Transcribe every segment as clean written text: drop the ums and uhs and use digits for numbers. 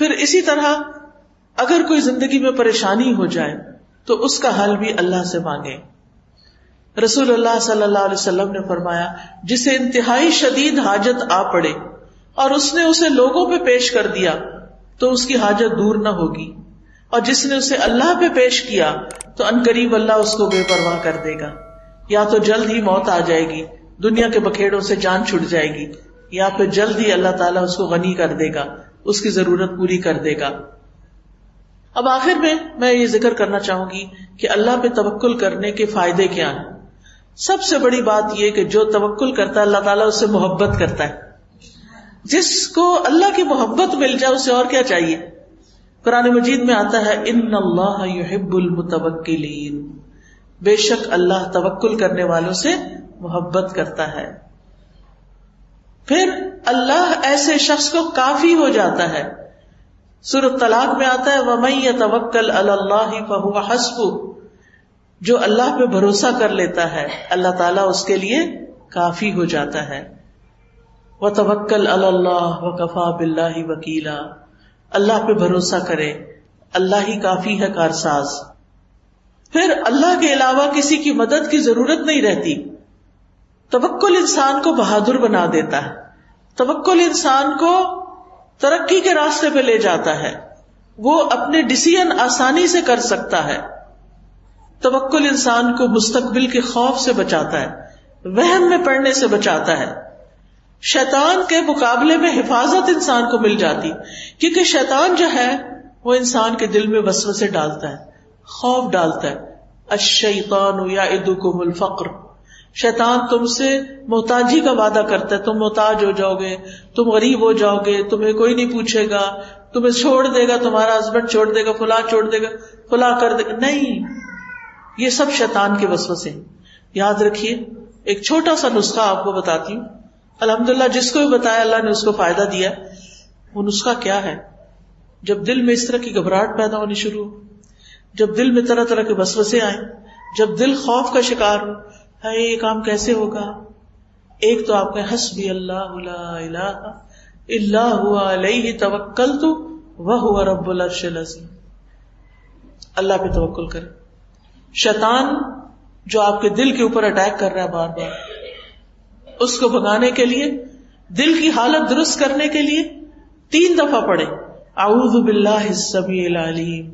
پھر اسی طرح اگر کوئی زندگی میں پریشانی ہو جائے تو اس کا حل بھی اللہ سے مانگے. رسول اللہ صلی اللہ علیہ وسلم نے فرمایا جسے انتہائی شدید حاجت آ پڑے اور اس نے اسے لوگوں پہ پیش کر دیا تو اس کی حاجت دور نہ ہوگی، اور جس نے اسے اللہ پہ پیش کیا تو عنقریب اللہ اس کو بے پرواہ کر دے گا. یا تو جلد ہی موت آ جائے گی، دنیا کے بکھیڑوں سے جان چھٹ جائے گی، یا پھر جلد ہی اللہ تعالیٰ اس کو غنی کر دے گا، اس کی ضرورت پوری کر دے گا. اب آخر میں یہ ذکر کرنا چاہوں گی کہ اللہ پہ توکل کرنے کے فائدے کیا ہیں. سب سے بڑی بات یہ کہ جو توکل کرتا ہے اللہ تعالیٰ اس سے محبت کرتا ہے. جس کو اللہ کی محبت مل جائے اسے اور کیا چاہیے. قرآن مجید میں آتا ہے ان اللہ یحب المتوکلین، بے شک اللہ توکل کرنے والوں سے محبت کرتا ہے. پھر اللہ ایسے شخص کو کافی ہو جاتا ہے. سورۃ طلاق میں آتا ہے وَمَن يَتَوَكَّلْ عَلَى اللَّهِ فَهُوَ حَسْبُهُ، جو اللہ پہ بھروسہ کر لیتا ہے اللہ تعالیٰ اس کے لیے کافی ہو جاتا ہے. وَتَوَكَّلْ عَلَى اللَّهِ وَكَفَى بِاللَّهِ وَكِيلًا، اللہ پہ بھروسہ کرے، اللہ ہی کافی ہے کارساز. پھر اللہ کے علاوہ کسی کی مدد کی ضرورت نہیں رہتی. توکل انسان کو بہادر بنا دیتا ہے، توکل انسان کو ترقی کے راستے پہ لے جاتا ہے، وہ اپنے ڈیسیژن آسانی سے کر سکتا ہے. توکل انسان کو مستقبل کے خوف سے بچاتا ہے، وہم میں پڑنے سے بچاتا ہے. شیطان کے مقابلے میں حفاظت انسان کو مل جاتی، کیونکہ شیطان جو ہے وہ انسان کے دل میں وسوسے ڈالتا ہے، خوف ڈالتا ہے. الشیطان یعدکم الفقر، شیطان تم سے محتاجی کا وعدہ کرتا ہے، تم محتاج ہو جاؤ گے، تم غریب ہو جاؤ گے، تمہیں کوئی نہیں پوچھے گا، تمہیں چھوڑ دے گا، تمہارا ہسبینڈ چھوڑ دے گا، فلاں چھوڑ دے گا، فلاں کر دے گا. نہیں، یہ سب شیطان کے وسوسے ہیں. یاد رکھیے ایک چھوٹا سا نسخہ آپ کو بتاتی ہوں. الحمدللہ جس کو بھی بتایا اللہ نے اس کو فائدہ دیا. وہ نسخہ کیا ہے؟ جب دل میں اس طرح کی گھبراہٹ پیدا ہونی شروع ہو، جب دل میں طرح طرح کے وسوسے آئیں، جب دل خوف کا شکار ہو، ہے یہ کام کیسے ہوگا، ایک تو آپ کہیں حسبی اللہ لا الہ الا هو علیہ توکلت وہو رب العرش العظیم. اللہ پہ توکل کریں. شیطان جو آپ کے دل کے اوپر اٹیک کر رہا ہے بار بار، اس کو بھگانے کے لیے، دل کی حالت درست کرنے کے لیے 3 دفعہ پڑھے اعوذ باللہ السمیع العلیم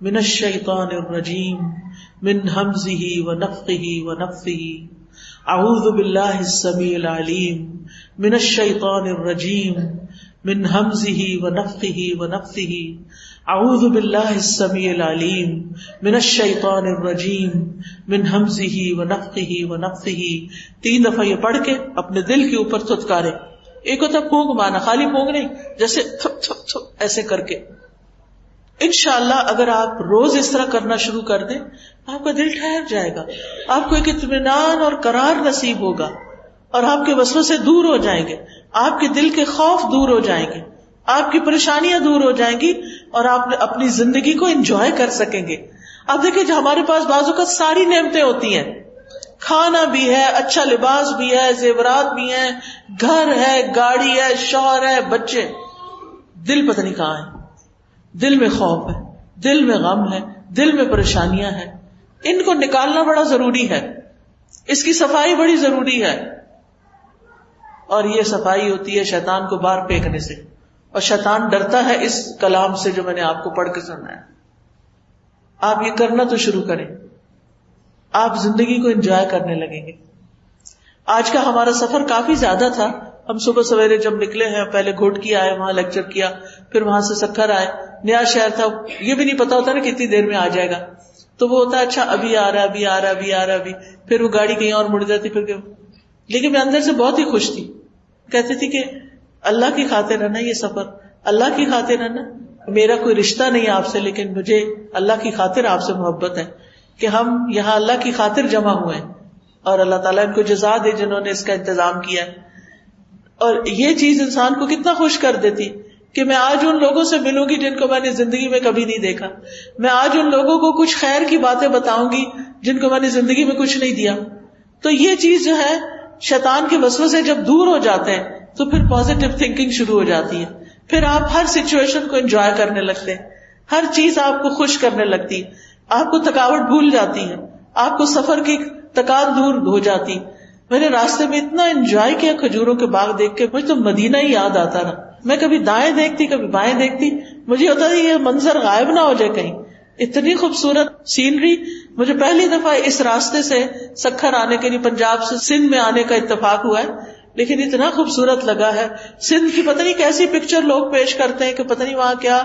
من الشیطان الرجیم من ہمزہ ونفخہ ونفثہ. اعوذ باللہ السمیع العلیم من الشیطان الرجیم من ہمزہ ونفخہ ونفثہ. اعوذ باللہ السمیع العلیم من الشیطان الرجیم من ہمزہ ونفخہ ونفثہ. 3 دفعہ یہ پڑھ کے اپنے دل کے اوپر تھتکارے. ایک ہوتا پھونک مانا، خالی پھونک نہیں، جیسے تھپ تھپ تھپ ایسے کر کے. انشاءاللہ اگر آپ روز اس طرح کرنا شروع کر دیں آپ کا دل ٹھہر جائے گا، آپ کو ایک اطمینان اور قرار نصیب ہوگا، اور آپ کے وسوسے دور ہو جائیں گے، آپ کے دل کے خوف دور ہو جائیں گے، آپ کی پریشانیاں دور ہو جائیں گی، اور آپ اپنی زندگی کو انجوائے کر سکیں گے. آپ دیکھیں جو ہمارے پاس بعض اوقات ساری نعمتیں ہوتی ہیں، کھانا بھی ہے، اچھا لباس بھی ہے، زیورات بھی ہیں، گھر ہے، گاڑی ہے، شوہر ہے، بچے، دل پتہ نہیں کہاں ہے. دل میں خوف ہے، دل میں غم ہے، دل میں پریشانیاں ہیں. ان کو نکالنا بڑا ضروری ہے، اس کی صفائی بڑی ضروری ہے. اور یہ صفائی ہوتی ہے شیطان کو باہر پھینکنے سے، اور شیطان ڈرتا ہے اس کلام سے جو میں نے آپ کو پڑھ کے سنایا. آپ یہ کرنا تو شروع کریں، آپ زندگی کو انجوائے کرنے لگیں گے. آج کا ہمارا سفر کافی زیادہ تھا. ہم صبح سویرے جب نکلے ہیں، پہلے گھوٹکی آئے، وہاں لیکچر کیا، پھر وہاں سے سکھر آئے. نیا شہر تھا، یہ بھی نہیں پتا ہوتا نا کتنی دیر میں آ جائے گا، تو وہ ہوتا ہے اچھا ابھی آ رہا، ابھی آ رہا، ابھی آ رہا، ابھی. پھر وہ گاڑی کہیں اور مڑ جاتی، پھر لیکن میں اندر سے بہت ہی خوش تھی. کہتی تھی کہ اللہ کی خاطر ہے نا یہ سفر، اللہ کی خاطر ہے نا. میرا کوئی رشتہ نہیں آپ سے، لیکن مجھے اللہ کی خاطر آپ سے محبت ہے کہ ہم یہاں اللہ کی خاطر جمع ہوئے ہیں، اور اللہ تعالیٰ ان کو جزا دے جنہوں نے اس کا انتظام کیا ہے. اور یہ چیز انسان کو کتنا خوش کر دیتی کہ میں آج ان لوگوں سے ملوں گی جن کو میں نے زندگی میں کبھی نہیں دیکھا. میں آج ان لوگوں کو کچھ خیر کی باتیں بتاؤں گی جن کو میں نے زندگی میں کچھ نہیں دیا. تو یہ چیز جو ہے شیطان کے وسوسے جب دور ہو جاتے ہیں تو پھر پازیٹیو تھنکنگ شروع ہو جاتی ہے پھر آپ ہر سچویشن کو انجوائے کرنے لگتے ہیں، ہر چیز آپ کو خوش کرنے لگتی ہے، آپ کو تھکاوٹ بھول جاتی ہے، آپ کو سفر کی تکان دور ہو جاتی. میں نے راستے میں اتنا انجوائے کیا کھجوروں کے باغ دیکھ کے، مجھے تو مدینہ ہی یاد آتا رہا. میں کبھی دائیں دیکھتی کبھی بائیں دیکھتی، مجھے ہوتا تھا یہ منظر غائب نہ ہو جائے کہیں. اتنی خوبصورت سینری. مجھے پہلی دفعہ اس راستے سے سکھر آنے کے لیے پنجاب سے سندھ میں آنے کا اتفاق ہوا ہے، لیکن اتنا خوبصورت لگا ہے. سندھ کی پتہ نہیں کیسی پکچر لوگ پیش کرتے ہیں کہ پتہ نہیں وہاں کیا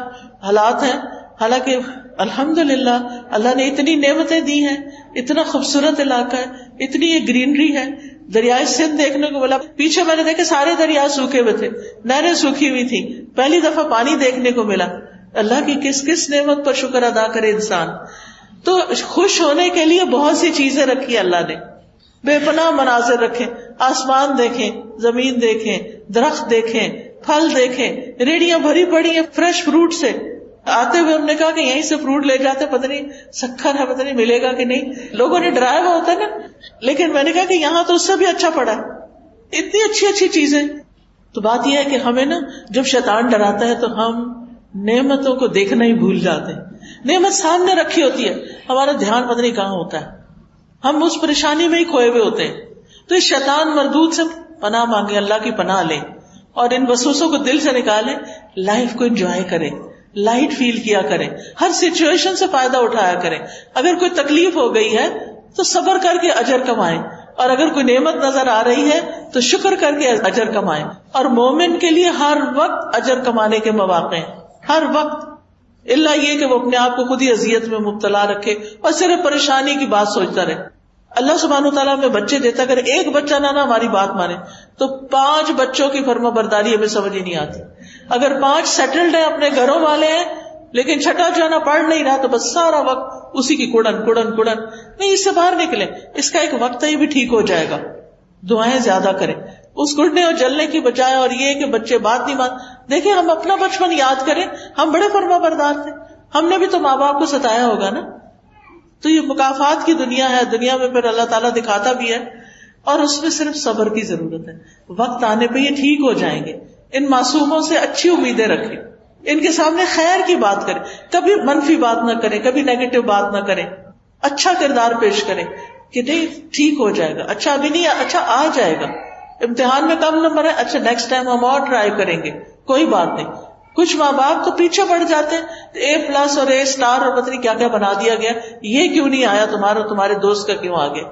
حالات ہیں، حالانکہ الحمدللہ اللہ نے اتنی نعمتیں دی ہیں، اتنا خوبصورت علاقہ ہے، اتنی یہ گرینری ہے. دریائے سندھ دیکھنے کو ملا، پیچھے میں نے دیکھا سارے دریا سوکھے ہوئے تھے، نہریں سوکھی ہوئی تھی، پہلی دفعہ پانی دیکھنے کو ملا. اللہ کی کس کس نعمت پر شکر ادا کرے انسان. تو خوش ہونے کے لیے بہت سی چیزیں رکھی اللہ نے، بے پناہ مناظر رکھے. آسمان دیکھیں، زمین دیکھیں، درخت دیکھیں، پھل دیکھیں، ریڑیاں بھری پڑی ہیں فریش فروٹ سے. آتے ہوئے ہم نے کہا کہ یہیں سے فروٹ لے جاتے، پتہ نہیں سکھر ہے، پتہ نہیں ملے گا کہ نہیں. لوگوں نے ڈرایا ہوا ہوتا ہے نا، لیکن میں نے کہا کہ یہاں تو اس سے بھی اچھا پڑا ہے، اتنی اچھی اچھی چیزیں. تو بات یہ ہے کہ ہمیں نا جب شیطان ڈراتا ہے تو ہم نعمتوں کو دیکھنا ہی بھول جاتے ہیں. نعمت سامنے رکھی ہوتی ہے، ہمارا دھیان پتہ نہیں کہاں ہوتا ہے، ہم اس پریشانی میں ہی کھوئے ہوئے ہوتے ہیں. تو اس شیطان مردود سے پناہ مانگے، اللہ کی پناہ لیں اور ان وسوسوں کو دل سے نکالیں. لائف کو انجوائے کریں، لائٹ فیل کیا کریں، ہر سچویشن سے فائدہ اٹھایا کریں. اگر کوئی تکلیف ہو گئی ہے تو صبر کر کے اجر کمائیں، اور اگر کوئی نعمت نظر آ رہی ہے تو شکر کر کے اجر کمائیں. اور مومن کے لیے ہر وقت اجر کمانے کے مواقع ہیں، ہر وقت، الا یہ کہ وہ اپنے آپ کو خود ہی اذیت میں مبتلا رکھے اور صرف پریشانی کی بات سوچتا رہے. اللہ سبحانہ وتعالیٰ ہمیں بچے دیتا، اگر ایک بچہ نہ ہماری بات مانے تو 5 بچوں کی فرما برداری ہمیں سمجھ ہی نہیں آتی. اگر 5 سیٹلڈ ہیں، اپنے گھروں والے ہیں، لیکن چھٹا جو ہے نا پڑھ نہیں رہا، تو بس سارا وقت اسی کی کڑن کڑن کڑن. نہیں، اس سے باہر نکلیں، اس کا ایک وقت ہے، یہ بھی ٹھیک ہو جائے گا. دعائیں زیادہ کریں اس کڑنے اور جلنے کی بجائے. اور یہ کہ بچے بات نہیں مان، دیکھیں ہم اپنا بچپن یاد کریں، ہم بڑے فرما بردار تھے، ہم نے بھی تو ماں باپ کو ستایا ہوگا نا. تو یہ مکافات کی دنیا ہے، دنیا میں پھر اللہ تعالیٰ دکھاتا بھی ہے، اور اس میں صرف صبر کی ضرورت ہے. وقت آنے پہ یہ ٹھیک ہو جائیں گے. ان معصوموں سے اچھی امیدیں رکھیں، ان کے سامنے خیر کی بات کریں، کبھی منفی بات نہ کریں، کبھی نیگیٹو بات نہ کریں. اچھا کردار پیش کریں کہ نہیں ٹھیک ہو جائے گا، اچھا ابھی نہیں، اچھا آ جائے گا. امتحان میں کم نمبر ہے، اچھا نیکسٹ ٹائم ہم اور ٹرائی کریں گے، کوئی بات نہیں. کچھ ماں باپ تو پیچھے پڑ جاتے ہیں، A+ اور A* اور پتہ نہیں کیا کیا بنا دیا گیا، یہ کیوں نہیں آیا تمہارا، تمہارے دوست کا کیوں آ گیا.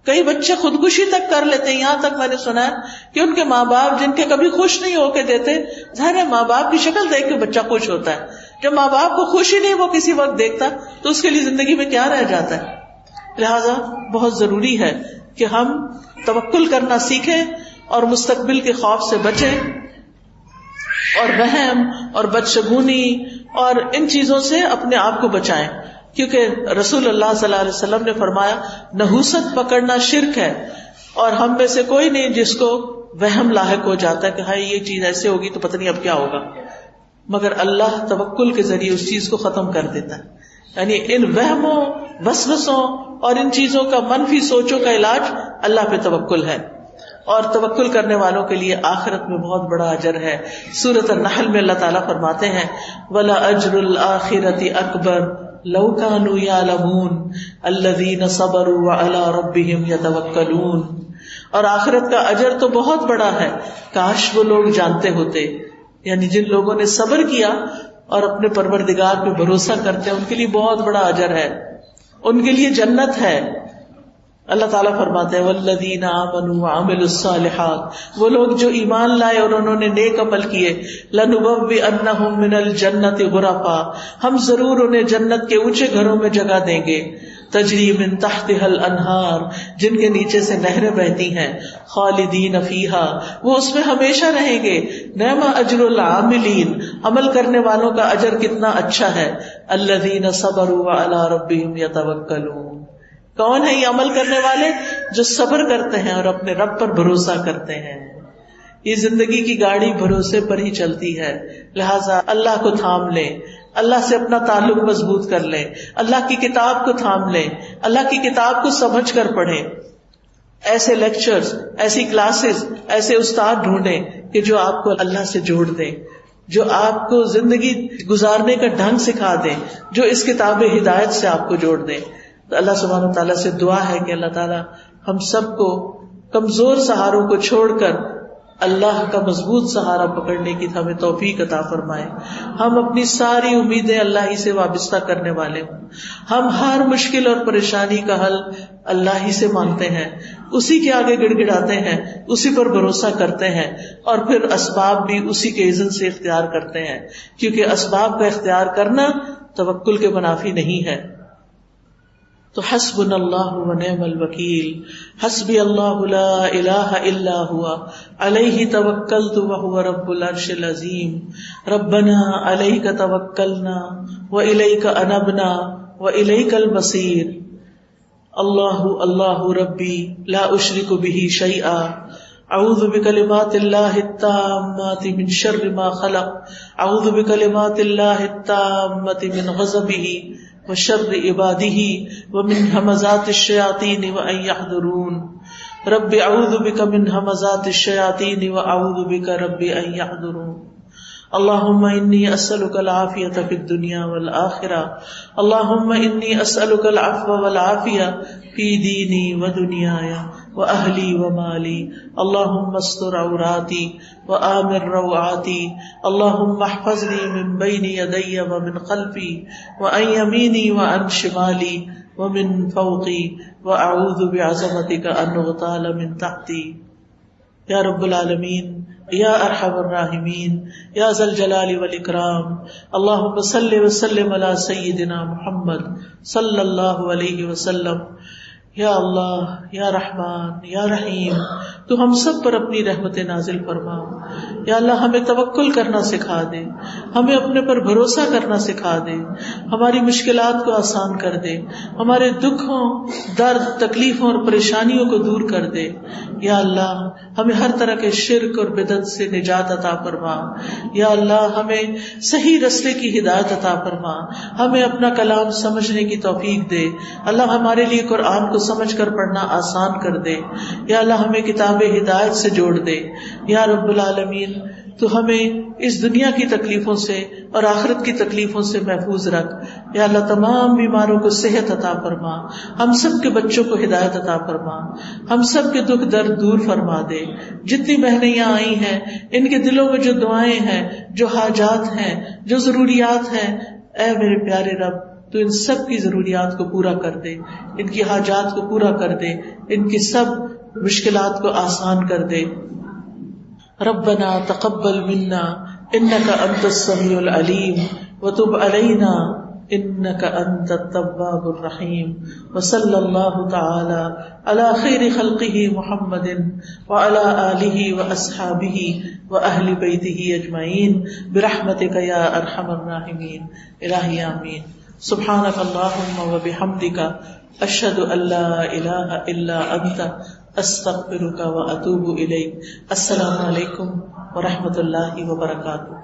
کئی بچے خودکشی تک کر لیتے ہیں. یہاں تک میں نے سنا ہے کہ ان کے ماں باپ جن کے کبھی خوش نہیں ہو کے دیتے، ظاہر ہے ماں باپ کی شکل دیکھ کے بچہ خوش ہوتا ہے. جب ماں باپ کو خوشی نہیں وہ کسی وقت دیکھتا تو اس کے لیے زندگی میں کیا رہ جاتا ہے. لہذا بہت ضروری ہے کہ ہم توکل کرنا سیکھیں اور مستقبل کے خوف سے بچیں، اور وہم اور بدشگونی اور ان چیزوں سے اپنے آپ کو بچائیں. کیونکہ رسول اللہ صلی اللہ علیہ وسلم نے فرمایا نحوست پکڑنا شرک ہے، اور ہم میں سے کوئی نہیں جس کو وہم لاحق ہو جاتا ہے کہ ہاں یہ چیز ایسے ہوگی تو پتہ نہیں اب کیا ہوگا، مگر اللہ توکل کے ذریعے اس چیز کو ختم کر دیتا ہے. یعنی ان وہموں، وسوسوں اور ان چیزوں کا، منفی سوچوں کا علاج اللہ پہ توکل ہے، اور توکل کرنے والوں کے لیے آخرت میں بہت بڑا اجر ہے. سورۃ النحل میں اللہ تعالیٰ فرماتے ہیں وَلَأَجْرُ الْآخِرَةِ أَكْبَرُ لَوْ كَانُوا يَعْلَمُونَ الَّذِينَ صَبَرُوا وَعَلَىٰ رَبِّهِمْ يَتَوَكَّلُونَ. اور آخرت کا اجر تو بہت بڑا ہے، کاش وہ لوگ جانتے ہوتے. یعنی جن لوگوں نے صبر کیا اور اپنے پروردگار پہ بھروسہ کرتے ہیں ان کے لیے بہت بڑا اجر ہے، ان کے لیے جنت ہے. اللہ تعالیٰ فرماتے ہیں والذین آمنوا وعملوا الصالحات، وہ لوگ جو ایمان لائے اور انہوں نے نیک عمل کیے، لنبوئنہم من الجنۃ غرفا، ہم ضرور انہیں جنت کے اونچے گھروں میں جگہ دیں گے، تجری من تحتها الانہار، جن کے نیچے سے نہریں بہتی ہیں، خالدین فیہا، وہ اس میں ہمیشہ رہیں گے. نعم اجر العاملین، عمل کرنے والوں کا اجر کتنا اچھا ہے. الذین صبروا وعلی ربہم یتوکلون، کون ہے یہ عمل کرنے والے؟ جو صبر کرتے ہیں اور اپنے رب پر بھروسہ کرتے ہیں. یہ زندگی کی گاڑی بھروسے پر ہی چلتی ہے، لہٰذا اللہ کو تھام لیں، اللہ سے اپنا تعلق مضبوط کر لیں، اللہ کی کتاب کو تھام لیں، اللہ کی کتاب کو سمجھ کر پڑھیں. ایسے لیکچرز، ایسی کلاسز، ایسے استاد ڈھونڈیں کہ جو آپ کو اللہ سے جوڑ دیں. جو آپ کو زندگی گزارنے کا ڈھنگ سکھا دیں، جو اس کتاب ہدایت سے آپ کو جوڑ دیں. تو اللہ سبحانہ تعالیٰ سے دعا ہے کہ اللہ تعالیٰ ہم سب کو کمزور سہاروں کو چھوڑ کر اللہ کا مضبوط سہارا پکڑنے کی ہمیں توفیق عطا فرمائے. ہم اپنی ساری امیدیں اللہ ہی سے وابستہ کرنے والے ہوں. ہم ہر مشکل اور پریشانی کا حل اللہ ہی سے مانگتے ہیں، اسی کے آگے گڑ گڑاتے ہیں، اسی پر بھروسہ کرتے ہیں، اور پھر اسباب بھی اسی کے اذن سے اختیار کرتے ہیں، کیونکہ اسباب کا اختیار کرنا توکل کے منافی نہیں ہے. تو حسبنا اللہ ونعم الوکیل، حسبی اللہ لا الہ الا ہوا علیہ توکلت وہو رب العرش العظیم. ربنا علیک توکلنا والیک انبنا والیک المصیر. اللہ اللہ ربی لا اشرک بہ شیئا، اعوذ بکلمات اللہ التامات من شر ما خلق، اعوذ بکلمات اللہ التامات من غضبہ وشر عبادہ ومن همزات الشیاطین وان یحضرون. رب اعوذ بک من همزات الشیاطین واعوذ بک رب ان یحضرون. اللہم انی اسألک العافیۃ فی الدنیا والآخرہ، اللہم انی اسألک العفو والعافیہ فی دینی ودنیایا واہلی ومالی. اللہم استر عوراتی وآمن روعاتی، اللہم احفظنی من بین یدی ومن خلفی وعن یمینی وعن شمالی ومن فوقی واعوذ بعظمتک ان اغتال من تحتی. یا رب العالمین، یا ارحم الراحمین، یا ذا الجلال والاکرام، اللہم صل وسلم علی سیدنا محمد صلی اللہ علیہ وسلم. یا اللہ، یا رحمان، یا رحیم، تو ہم سب پر اپنی رحمت نازل فرما. یا اللہ ہمیں توکل کرنا سکھا دے، ہمیں اپنے پر بھروسہ کرنا سکھا دے، ہماری مشکلات کو آسان کر دے، ہمارے دکھوں، درد، تکلیفوں اور پریشانیوں کو دور کر دے. یا اللہ ہمیں ہر طرح کے شرک اور بدعت سے نجات عطا فرما. یا اللہ ہمیں صحیح رستے کی ہدایت عطا فرما، ہمیں اپنا کلام سمجھنے کی توفیق دے. اللہ ہمارے لیے قرآن کو سمجھ کر پڑھنا آسان کر دے. یا اللہ ہمیں کتاب ہدایت سے جوڑ دے. یا رب العالمین تو ہمیں اس دنیا کی تکلیفوں سے اور آخرت کی تکلیفوں سے محفوظ رکھ. یا اللہ تمام بیماروں کو صحت عطا فرما، ہم سب کے بچوں کو ہدایت عطا فرما، ہم سب کے دکھ درد دور فرما دے. جتنی بہنیں یہاں آئی ہیں ان کے دلوں میں جو دعائیں ہیں، جو حاجات ہیں، جو ضروریات ہیں، اے میرے پیارے رب تو ان سب کی ضروریات کو پورا کر دے، ان کی حاجات کو پورا کر دے، ان کی سب مشکلات کو آسان کر دے. ربنا تقبل منا انک انت السمیع العلیم وتب علینا انک انت التواب الرحیم. وصلی اللہ تعالی علی خیر خلقہ محمد وعلی آلہ واصحابہ واہل بیتہ اجمعین برحمتک یا ارحم الراحمین. الہی آمین. سبحانک اللہم وبحمدک اشہد ان لا الہ الا انت استغفرک واتوب الیک. السلام علیکم ورحمۃ اللہ وبرکاتہ.